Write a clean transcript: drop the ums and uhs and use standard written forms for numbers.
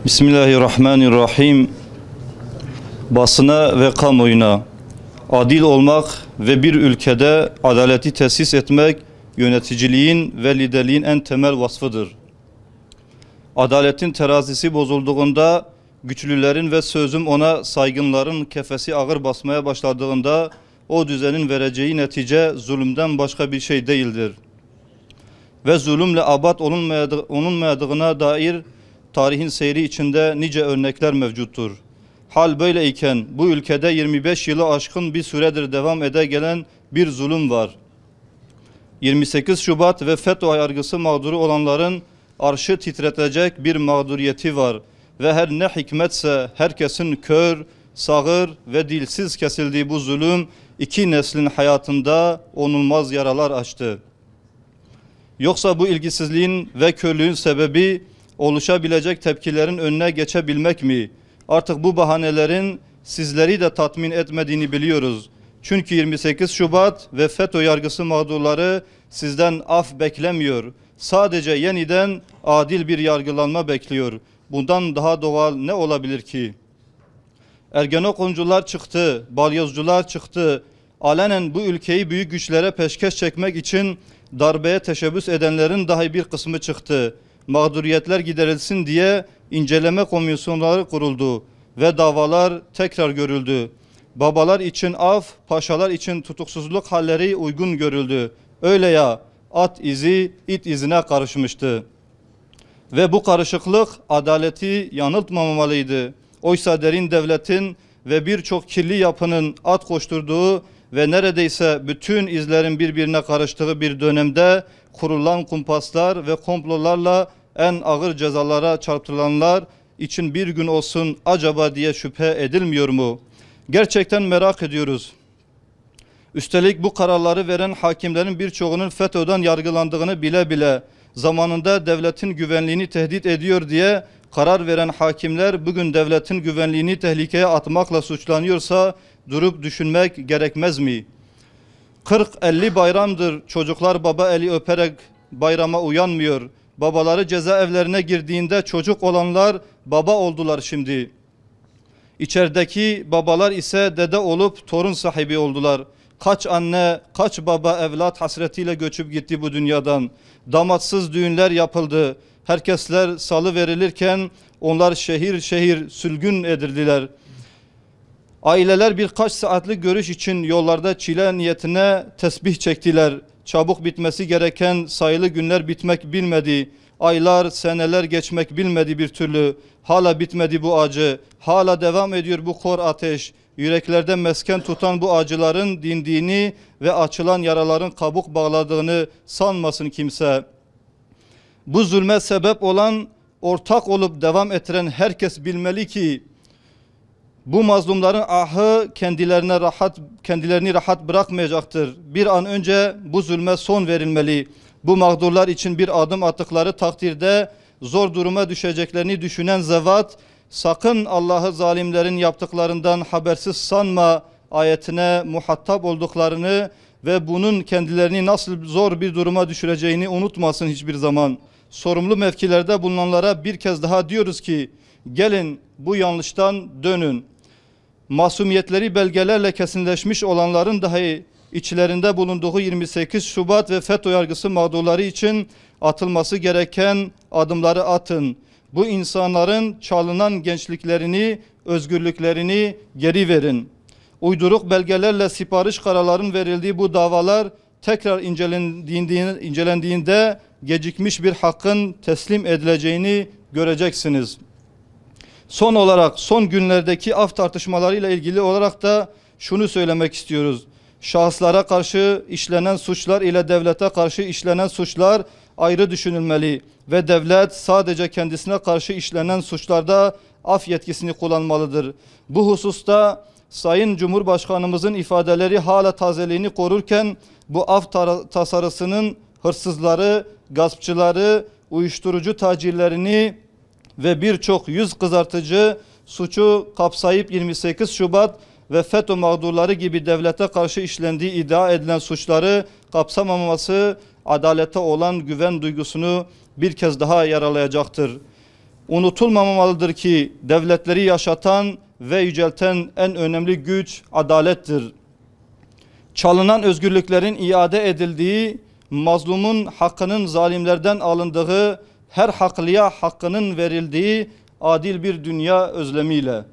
Bismillahirrahmanirrahim. Basına ve kamuoyuna adil olmak ve bir ülkede adaleti tesis etmek yöneticiliğin ve liderliğin en temel vasfıdır. Adaletin terazisi bozulduğunda, güçlülerin ve sözüm ona saygınların kefesi ağır basmaya başladığında o düzenin vereceği netice zulümden başka bir şey değildir. Ve zulümle abat olunmayadığına dair tarihin seyri içinde nice örnekler mevcuttur. Hal böyleyken bu ülkede 25 yılı aşkın bir süredir devam ede gelen bir zulüm var. 28 Şubat ve FETÖ yargısı mağduru olanların arşı titretecek bir mağduriyeti var. Ve her ne hikmetse herkesin kör, sağır ve dilsiz kesildiği bu zulüm iki neslin hayatında onulmaz yaralar açtı. Yoksa bu ilgisizliğin ve körlüğün sebebi oluşabilecek tepkilerin önüne geçebilmek mi? Artık bu bahanelerin sizleri de tatmin etmediğini biliyoruz. Çünkü 28 Şubat ve FETÖ yargısı mağdurları sizden af beklemiyor. Sadece yeniden adil bir yargılanma bekliyor. Bundan daha doğal ne olabilir ki? Ergenekoncular çıktı, balyozcular çıktı. Alenen bu ülkeyi büyük güçlere peşkeş çekmek için darbeye teşebbüs edenlerin dahi bir kısmı çıktı. Mağduriyetler giderilsin diye inceleme komisyonları kuruldu ve davalar tekrar görüldü. Babalar için af, paşalar için tutuksuzluk halleri uygun görüldü. Öyle ya, at izi it izine karışmıştı. Ve bu karışıklık adaleti yanıltmamalıydı. Oysa derin devletin ve birçok kirli yapının at koşturduğu ve neredeyse bütün izlerin birbirine karıştığı bir dönemde kurulan kumpaslar ve komplolarla en ağır cezalara çarptırılanlar için bir gün olsun acaba diye şüphe edilmiyor mu? Gerçekten merak ediyoruz. Üstelik bu kararları veren hakimlerin birçoğunun FETÖ'den yargılandığını bile bile zamanında devletin güvenliğini tehdit ediyor diye karar veren hakimler bugün devletin güvenliğini tehlikeye atmakla suçlanıyorsa durup düşünmek gerekmez mi? 40-50 bayramdır çocuklar baba eli öperek bayrama uyanmıyor. Babaları cezaevlerine girdiğinde çocuk olanlar baba oldular şimdi. İçerideki babalar ise dede olup torun sahibi oldular. Kaç anne, kaç baba evlat hasretiyle göçüp gitti bu dünyadan. Damatsız düğünler yapıldı. Herkesler salı verilirken onlar şehir şehir sürgün edildiler. Aileler birkaç saatlik görüş için yollarda çile niyetine tesbih çektiler. Çabuk bitmesi gereken sayılı günler bitmek bilmedi. Aylar, seneler geçmek bilmedi bir türlü. Hala bitmedi bu acı. Hala devam ediyor bu kor ateş. Yüreklerde mesken tutan bu acıların dindiğini ve açılan yaraların kabuk bağladığını sanmasın kimse. Bu zulme sebep olan, ortak olup devam ettiren herkes bilmeli ki bu mazlumların ahı kendilerini rahat bırakmayacaktır. Bir an önce bu zulme son verilmeli. Bu mağdurlar için bir adım attıkları takdirde zor duruma düşeceklerini düşünen zevat, sakın Allah'ı zalimlerin yaptıklarından habersiz sanma ayetine muhatap olduklarını ve bunun kendilerini nasıl zor bir duruma düşüreceğini unutmasın hiçbir zaman. Sorumlu mevkilerde bulunanlara bir kez daha diyoruz ki gelin bu yanlıştan dönün. Masumiyetleri belgelerle kesinleşmiş olanların dahi içlerinde bulunduğu 28 Şubat ve FETÖ yargısı mağdurları için atılması gereken adımları atın. Bu insanların çalınan gençliklerini, özgürlüklerini geri verin. Uyduruk belgelerle sipariş kararların verildiği bu davalar tekrar incelendiğinde gecikmiş bir hakkın teslim edileceğini göreceksiniz. Son olarak son günlerdeki af tartışmalarıyla ilgili olarak da şunu söylemek istiyoruz. Şahıslara karşı işlenen suçlar ile devlete karşı işlenen suçlar ayrı düşünülmeli ve devlet sadece kendisine karşı işlenen suçlarda af yetkisini kullanmalıdır. Bu hususta Sayın Cumhurbaşkanımızın ifadeleri hala tazeliğini korurken bu af tasarısının hırsızları, gaspçıları, uyuşturucu tacirlerini ve birçok yüz kızartıcı suçu kapsayıp 28 Şubat ve FETÖ mağdurları gibi devlete karşı işlendiği iddia edilen suçları kapsamaması adalete olan güven duygusunu bir kez daha yaralayacaktır. Unutulmamalıdır ki devletleri yaşatan ve yücelten en önemli güç adalettir. Çalınan özgürlüklerin iade edildiği, mazlumun hakkının zalimlerden alındığı, her haklıya hakkının verildiği adil bir dünya özlemiyle.